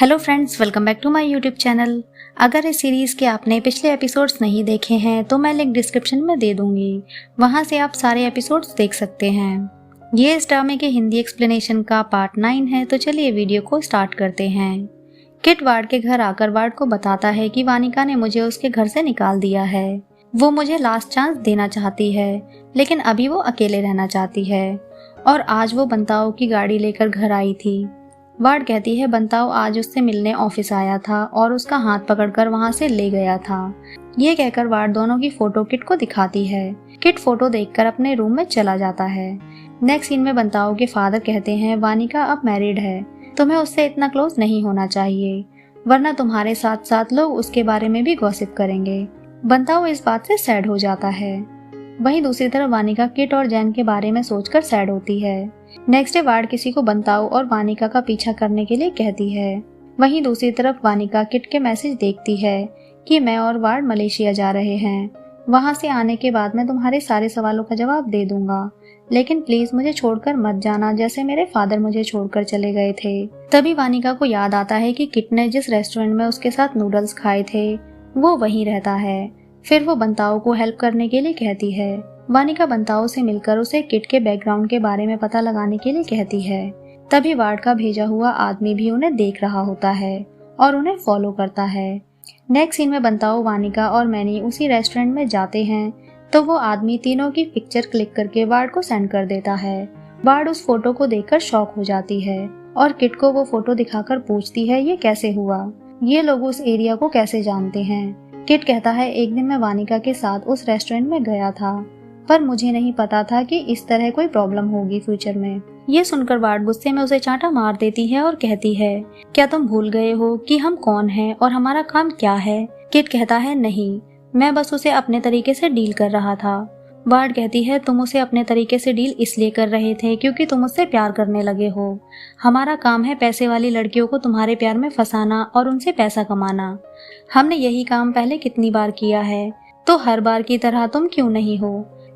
Hello friends, welcome back to my YouTube channel. अगर इस series के आपने पिछले एपिसोड्स नहीं देखे हैं तो मैं लिंक डिस्क्रिप्शन में दे दूंगी, वहां से आप सारे एपिसोड्स देख सकते हैं। ये इस ड्रामे के हिंदी एक्सप्लेनेशन का पार्ट 9 है, तो चलिए वीडियो को स्टार्ट करते हैं। किट वार्ड के घर आकर वार्ड को बताता है कि वानिका ने मुझे उसके घर से निकाल दिया है। वो मुझे लास्ट चांस देना चाहती है, लेकिन अभी वो अकेले रहना चाहती है और आज वो बंताओ की गाड़ी लेकर घर आई थी। वार्ड कहती है बंताओ आज उससे मिलने ऑफिस आया था और उसका हाथ पकड़कर वहां से ले गया था। ये कहकर वार्ड दोनों की फोटो किट को दिखाती है। किट फोटो देखकर अपने रूम में चला जाता है। नेक्स्ट सीन में बंताओ के फादर कहते हैं वानिका अब मैरिड है, तुम्हें उससे इतना क्लोज नहीं होना चाहिए, वरना तुम्हारे साथ साथ लोग उसके बारे में भी गॉसिप करेंगे। बंताओ इस बात से सैड हो जाता है। वहीं दूसरी तरफ वानिका किट और जैन के बारे में सोचकर सैड होती है। नेक्स्ट डे वार्ड किसी को बंताओ और वानिका का पीछा करने के लिए कहती है। वहीं दूसरी तरफ वानिका किट के मैसेज देखती है कि मैं और वार्ड मलेशिया जा रहे हैं, वहां से आने के बाद मैं तुम्हारे सारे सवालों का जवाब दे दूंगा, लेकिन प्लीज मुझे छोड़कर मत जाना जैसे मेरे फादर मुझे छोड़कर चले गए थे। तभी वानिका को याद आता है कि किट ने जिस रेस्टोरेंट में उसके साथ नूडल्स खाए थे वो वहीं रहता है। फिर वो बंताओ को हेल्प करने के लिए कहती है। वानिका बंताओ से मिलकर उसे किट के बैकग्राउंड के बारे में पता लगाने के लिए कहती है। तभी वार्ड का भेजा हुआ आदमी भी उन्हें देख रहा होता है और उन्हें फॉलो करता है। नेक्स्ट सीन में बंताओ, वानिका और मैनी उसी रेस्टोरेंट में जाते हैं तो वो आदमी तीनों की पिक्चर क्लिक करके वार्ड को सेंड कर देता है। वार्ड उस फोटो को देखकर शॉक हो जाती है और किट को वो फोटो दिखाकर पूछती है ये कैसे हुआ, ये लोग उस एरिया को कैसे जानते हैं। किट कहता है एक दिन मैं वानिका के साथ उस रेस्टोरेंट में गया था, पर मुझे नहीं पता था कि इस तरह कोई प्रॉब्लम होगी फ्यूचर में। ये सुनकर वार्ड गुस्से में उसे चांटा मार देती है और कहती है क्या तुम भूल गए हो कि हम कौन हैं और हमारा काम क्या है। किट कहता है नहीं, मैं बस उसे अपने तरीके से डील कर रहा था। वार्ड कहती है तुम उसे अपने तरीके से डील इसलिए कर रहे थे क्योंकि तुम उससे प्यार करने लगे हो। हमारा काम है पैसे वाली लड़कियों को तुम्हारे प्यार में फंसाना और उनसे पैसा कमाना। हमने यही काम पहले कितनी बार किया है, तो हर बार की तरह तुम क्यों नहीं हो।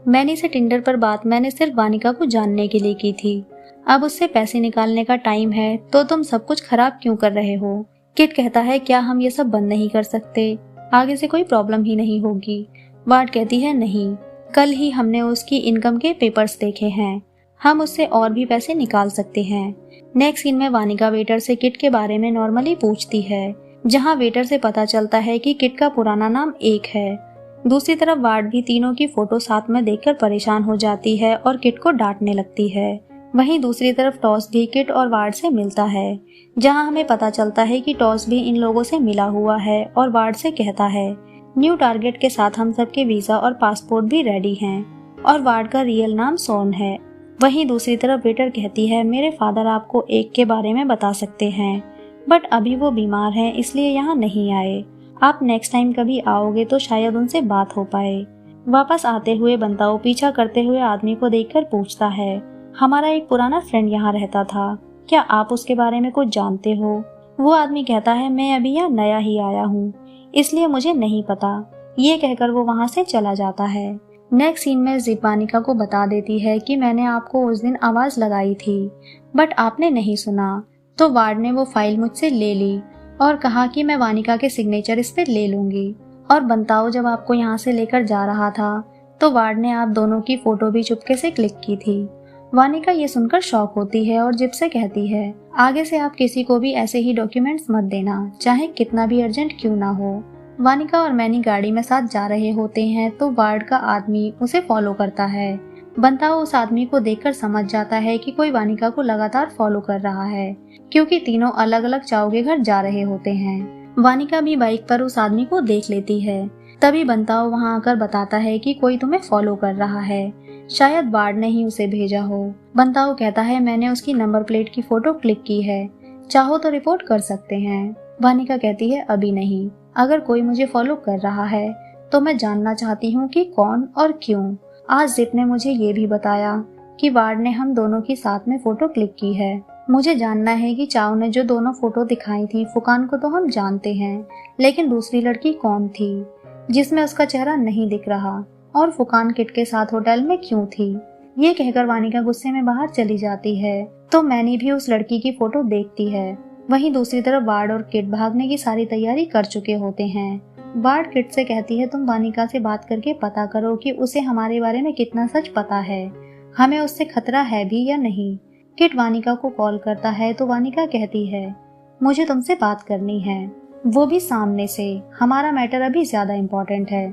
मैनी से टिंडर पर बात मैंने सिर्फ वानिका को जानने के लिए की थी, अब उससे पैसे निकालने का टाइम है तो तुम सब कुछ खराब क्यों कर रहे हो। किट कहता है क्या हम ये सब बंद नहीं कर सकते, आगे से कोई प्रॉब्लम ही नहीं होगी। वार्ड कहती है नहीं, कल ही हमने उसकी इनकम के पेपर्स देखे हैं, हम उससे और भी पैसे निकाल सकते हैं। नेक्स्ट सीन में वानिका वेटर से किट के बारे में नॉर्मली पूछती है, जहाँ वेटर से पता चलता है कि किट का पुराना नाम एक है। दूसरी तरफ वार्ड भी तीनों की फोटो साथ में देखकर परेशान हो जाती है और किट को डांटने लगती है। वहीं दूसरी तरफ टॉस भी किट और वार्ड से मिलता है, जहां हमें पता चलता है कि टॉस भी इन लोगों से मिला हुआ है और वार्ड से कहता है न्यू टारगेट के साथ हम सबके वीजा और पासपोर्ट भी रेडी हैं और वार्ड का रियल नाम सोन है। वहीं दूसरी तरफ वेटर कहती है मेरे फादर आपको एक के बारे में बता सकते हैं, बट अभी वो बीमार हैं इसलिए यहाँ नहीं आए, आप नेक्स्ट टाइम कभी आओगे तो शायद उनसे बात हो पाए। वापस आते हुए बंताओ पीछा करते हुए आदमी को देखकर पूछता है हमारा एक पुराना फ्रेंड यहाँ रहता था, क्या आप उसके बारे में कुछ जानते हो। वो आदमी कहता है मैं अभी यहाँ नया ही आया हूँ इसलिए मुझे नहीं पता। ये कहकर वो वहाँ से चला जाता है। नेक्स्ट सीन में जिप वानिका को बता देती है कि मैंने आपको उस दिन आवाज लगाई थी बट आपने नहीं सुना, तो वार्ड ने वो फाइल मुझसे ले ली और कहा कि मैं वानिका के सिग्नेचर इस पे ले लूंगी। और बंताओ जब आपको यहाँ से लेकर जा रहा था तो वार्ड ने आप दोनों की फोटो भी चुपके से क्लिक की थी। वानिका ये सुनकर शॉक होती है और जिप से कहती है आगे से आप किसी को भी ऐसे ही डॉक्यूमेंट्स मत देना, चाहे कितना भी अर्जेंट क्यों ना हो। वानिका और मैनी गाड़ी में साथ जा रहे होते हैं तो वार्ड का आदमी उसे फॉलो करता है। बंताओ उस आदमी को देखकर समझ जाता है कि कोई वानिका को लगातार फॉलो कर रहा है, क्योंकि तीनों अलग अलग चाव के घर जा रहे होते हैं। वानिका भी बाइक पर उस आदमी को देख लेती है। तभी बंताओ वहां आकर बताता है कि कोई तुम्हें फॉलो कर रहा है, शायद वार्ड ने ही उसे भेजा हो। बंताओ कहता है मैंने उसकी नंबर प्लेट की फोटो क्लिक की है, चाहो तो रिपोर्ट कर सकते हैं। वानिका कहती है अभी नहीं, अगर कोई मुझे फॉलो कर रहा है तो मैं जानना चाहती हूँ कि कौन और क्यों। आज जिप ने मुझे ये भी बताया कि वार्ड ने हम दोनों की साथ में फोटो क्लिक की है। मुझे जानना है कि चाव ने जो दोनों फोटो दिखाई थी, फुकान को तो हम जानते हैं, लेकिन दूसरी लड़की कौन थी जिसमें उसका चेहरा नहीं दिख रहा, और फुकान किट के साथ होटल में क्यों थी। ये कहकर वानिका गुस्से में बाहर चली जाती है तो मैनी भी उस लड़की की फोटो देखती है। वहीं दूसरी तरफ बार्ड और किट भागने की सारी तैयारी कर चुके होते हैं। बार्ड किट से कहती है तुम वानिका से बात करके पता करो कि उसे हमारे बारे में कितना सच पता है, हमें उससे खतरा है भी या नहीं। किट वानिका को कॉल करता है तो वानिका कहती है मुझे तुमसे बात करनी है, वो भी सामने से, हमारा मैटर अभी ज्यादा इम्पोर्टेंट है।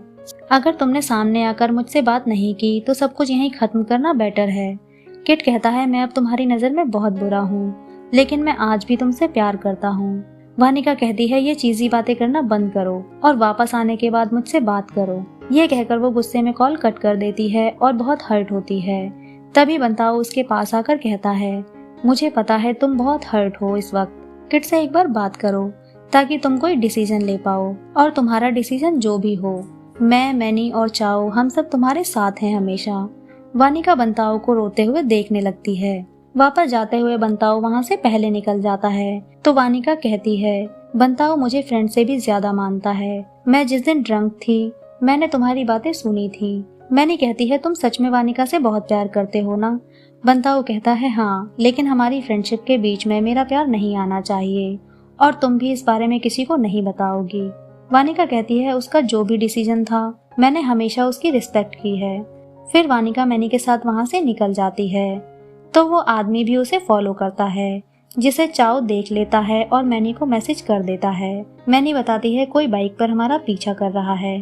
अगर तुमने सामने आकर मुझसे बात नहीं की तो सब कुछ यहीं खत्म करना बेटर है। किट कहता है मैं अब तुम्हारी नजर में बहुत बुरा हूँ, लेकिन मैं आज भी तुमसे प्यार करता हूँ। वानिका कहती है ये चीजी बातें करना बंद करो और वापस आने के बाद मुझसे बात करो। ये कहकर वो गुस्से में कॉल कट कर देती है और बहुत हर्ट होती है। तभी बंताओ उसके पास आकर कहता है मुझे पता है तुम बहुत हर्ट हो इस वक्त, किट से एक बार बात करो ताकि तुम कोई डिसीजन ले पाओ, और तुम्हारा डिसीजन जो भी हो, मैं, मैनी और चाओ हम सब तुम्हारे साथ हैं हमेशा। वानिका बंताओ को रोते हुए देखने लगती है। वापस जाते हुए बंताओ वहाँ से पहले निकल जाता है तो वानिका कहती है बंताओ मुझे फ्रेंड से भी ज्यादा मानता है, मैं जिस दिन ड्रंक थी मैंने तुम्हारी बातें सुनी थी। मैनी कहती है तुम सच में वानिका से बहुत प्यार करते हो ना। बंताओ कहता है हाँ, लेकिन हमारी फ्रेंडशिप के बीच में मेरा प्यार नहीं आना चाहिए और तुम भी इस बारे में किसी को नहीं बताओगी। वानिका कहती है उसका जो भी डिसीजन था मैंने हमेशा उसकी रिस्पेक्ट की है। फिर वानिका मैनी के साथ वहाँ से निकल जाती है तो वो आदमी भी उसे फॉलो करता है, जिसे चाओ देख लेता है और मैनी को मैसेज कर देता है। मैनी बताती है कोई बाइक पर हमारा पीछा कर रहा है।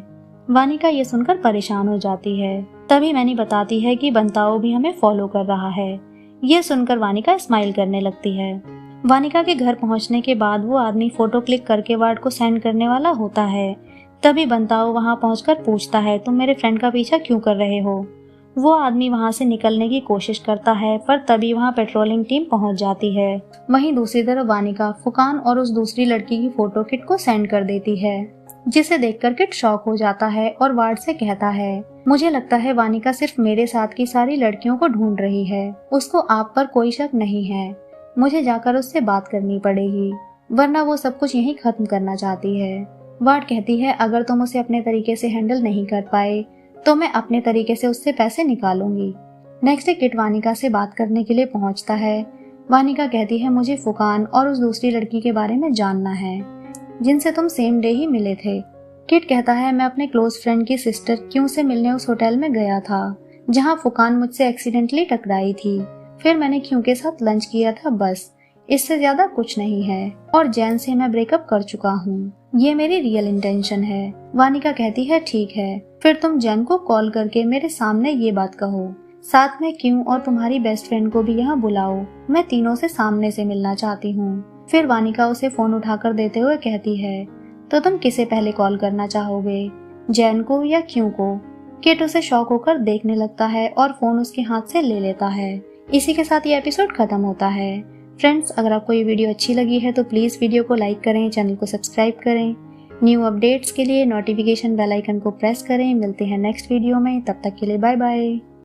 वानिका ये सुनकर परेशान हो जाती है। तभी मैनी बताती है कि बंताओ भी हमें फॉलो कर रहा है। ये सुनकर वानिका स्माइल करने लगती है। वानिका के घर पहुंचने के बाद वो आदमी फोटो क्लिक करके वार्ड को सेंड करने वाला होता है। तभी बंताओ वहां पहुंचकर पूछता है तुम मेरे फ्रेंड का पीछा क्यों कर रहे हो। वो आदमी वहां से निकलने की कोशिश करता है पर तभी वहां पेट्रोलिंग टीम पहुंच जाती है। वहीं दूसरी तरफ वानिका फुकान और उस दूसरी लड़की की फोटो किट को सेंड कर देती है, जिसे देखकर किट शॉक हो जाता है और वार्ड से कहता है मुझे लगता है वानिका सिर्फ मेरे साथ की सारी लड़कियों को ढूंढ रही है, उसको आप पर कोई शक नहीं है, मुझे जाकर उससे बात करनी पड़ेगी वरना वो सब कुछ यहीं खत्म करना चाहती है। वार्ड कहती है अगर तुम उसे अपने तरीके से हैंडल नहीं कर पाए तो मैं अपने तरीके से उससे पैसे निकालूंगी। नेक्स्ट डे किट वानिका से बात करने के लिए पहुंचता है। वानिका कहती है मुझे फुकान और उस दूसरी लड़की के बारे में जानना है जिनसे तुम सेम डे ही मिले थे। किट कहता है मैं अपने क्लोज फ्रेंड की सिस्टर क्यों से मिलने उस होटल में गया था जहां फुकान मुझसे एक्सीडेंटली टकराई थी, फिर मैंने क्यों के साथ लंच किया था, बस इससे ज्यादा कुछ नहीं है, और जैन से मैं ब्रेकअप कर चुका हूँ, ये मेरी रियल इंटेंशन है। वानिका कहती है ठीक है, फिर तुम जैन को कॉल करके मेरे सामने ये बात कहो, साथ में क्यों और तुम्हारी बेस्ट फ्रेंड को भी यहाँ बुलाओ, मैं तीनों से सामने से मिलना चाहती हूँ। फिर वानिका उसे फोन उठाकर देते हुए कहती है तो तुम किसे पहले कॉल करना चाहोगे, जैन को या क्यों को। किट उसे शॉक होकर देखने लगता है और फोन उसके हाथ से ले लेता है। इसी के साथ ये एपिसोड खत्म होता है। फ्रेंड्स, अगर आपको ये वीडियो अच्छी लगी है तो प्लीज़ वीडियो को लाइक करें, चैनल को सब्सक्राइब करें। न्यू अपडेट्स के लिए नोटिफिकेशन बेल आइकन को प्रेस करें। मिलते हैं नेक्स्ट वीडियो में, तब तक के लिए बाय बाय।